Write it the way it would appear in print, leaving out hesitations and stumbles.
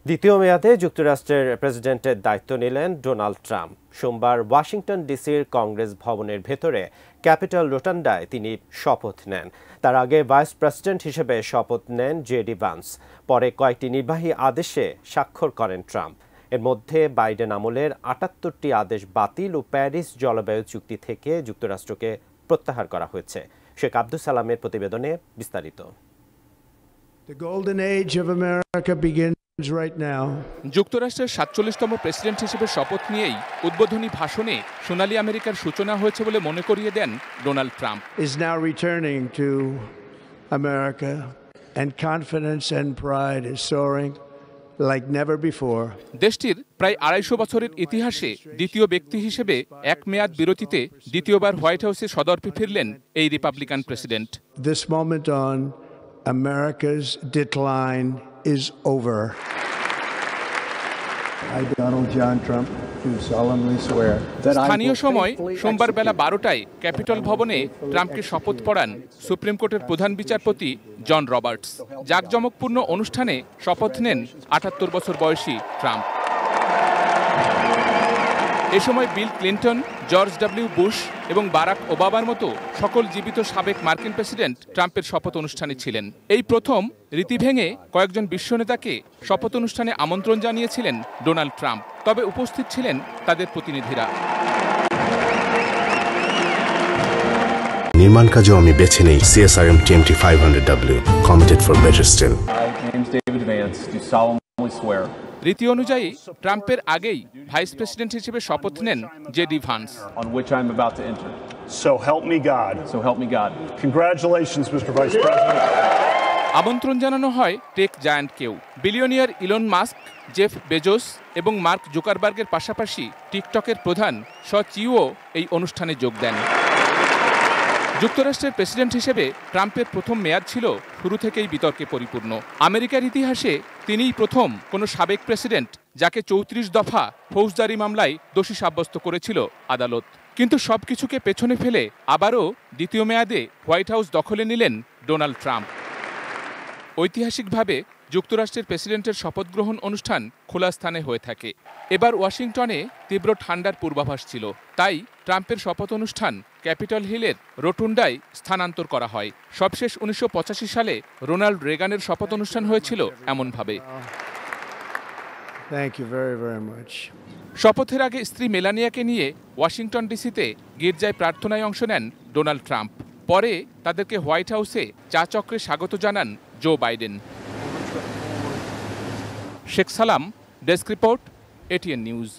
দ্বিতীয় মেয়াদে যুক্তরাষ্ট্রের প্রেসিডেন্টের দায়িত্ব নিলেন ডোনাল্ড ট্রাম্প। সোমবার ওয়াশিংটন ডিসির কংগ্রেস ভবনের ভেতরে ক্যাপিটল রোটান্ডায় তিনি শপথ নেন। তার আগে ভাইস প্রেসিডেন্ট হিসেবে শপথ নেন জেডি ভান্স। পরে কয়েকটি নির্বাহী আদেশে স্বাক্ষর করেন ট্রাম্প। এর মধ্যে বাইডেন আমলের ৭৮টি আদেশ বাতিল ও প্যারিস জলবায়ু চুক্তি থেকে যুক্তরাষ্ট্রকে প্রত্যাহার করা হয়েছে। শেখ আব্দুল সালামের প্রতিবেদনে বিস্তারিত। The golden age of America begins right now. যুক্তরাষ্ট্রের ৪৭তম প্রেসিডেন্ট হিসেবে শপথ নিয়েই উদ্বোধনী ভাষণে সোনালী আমেরিকার সূচনা হয়েছে বলে মনে করিয়ে দেন Donald Trump. Is now returning to America and confidence and pride is soaring like never before. দেশটির প্রায় ২৫০ বছরের ইতিহাসে দ্বিতীয় ব্যক্তি হিসেবে এক মেয়াদ বিরতিতে দ্বিতীয়বার হোয়াইট হাউসে সদর্পে ফিরলেন এই Republican president. This moment on, America's decline is over. I, Donald John Trump, do solemnly swear that স্থানীয় সময় সোমবার বেলা ১২টায় ক্যাপিটল ভবনে ট্রাম্পকে শপথ পড়ান সুপ্রিম কোর্টের প্রধান বিচারপতি জন রবার্টস। জাঁকজমকপূর্ণ অনুষ্ঠানে শপথ নেন ৭৮ বছর বয়সী ট্রাম্প। এ সময় Bill Clinton, George W Bush এবং বারাক ওবামার মতো সকল জীবিত সাবেক মার্কিন প্রেসিডেন্ট ট্রাম্পের শপথ অনুষ্ঠানে ছিলেন। এই প্রথম রীতি ভেঙে কয়েকজন বিশ্বনেতাকে শপথ অনুষ্ঠানে আমন্ত্রণ জানিয়েছিলেন ডোনাল্ড ট্রাম্প। তবে উপস্থিত ছিলেন তাদের প্রতিনিধিরা। নির্মাণ কাজেও আমি বেছে নেই CSRM TMT 500W, committed for better still. রীতি অনুযায়ী ট্রাম্পের আগেই ভাইস প্রেসিডেন্ট হিসেবে শপথ নেন JD Vance. So help me God. So help me God. Congratulations, Mr. Vice President. আমন্ত্রণ জানানো হয় টেক জায়ান্টকেও। Billionaire Elon Musk, Jeff Bezos এবং মার্ক জুকারবার্গের পাশাপাশি টিকটকের প্রধান চিও এই অনুষ্ঠানে যোগ দেন। যুক্তরাষ্ট্রের প্রেসিডেন্ট হিসেবে ট্রাম্পের প্রথম মেয়াদ ছিল শুরু থেকেই বিতর্কে পরিপূর্ণ। আমেরিকার ইতিহাসে তিনিই প্রথম কোনো সাবেক প্রেসিডেন্ট যাকে ৩৪ দফা ফৌজদারি মামলায় দোষী সাব্যস্ত করেছিল আদালত। কিন্তু সবকিছুকে পেছনে ফেলে আবারও দ্বিতীয় মেয়াদে হোয়াইট হাউস দখলে নিলেন ডোনাল্ড ট্রাম্প। ঐতিহাসিকভাবে যুক্তরাষ্ট্রের প্রেসিডেন্টের শপথ গ্রহণ অনুষ্ঠান খোলা স্থানে হয়ে থাকে। এবার ওয়াশিংটনে তীব্র ঠান্ডার পূর্বাভাস ছিল, তাই ট্রাম্পের শপথ অনুষ্ঠান ক্যাপিটল হিলের রোটুন্ডায় স্থানান্তর করা হয়। সবশেষ ১৯৮৫ সালে রোনাল্ড রেগানের শপথ অনুষ্ঠান হয়েছিল এমনভাবে। শপথের আগে স্ত্রী মেলানিয়াকে নিয়ে ওয়াশিংটন ডিসিতে গির্জায় প্রার্থনায় অংশ নেন ডোনাল্ড ট্রাম্প। পরে তাদেরকে হোয়াইট হাউসে চা চক্রে স্বাগত জানান জো বাইডেন। শেখ সালাম, ডেস্ক রিপোর্ট, ATN নিউজ।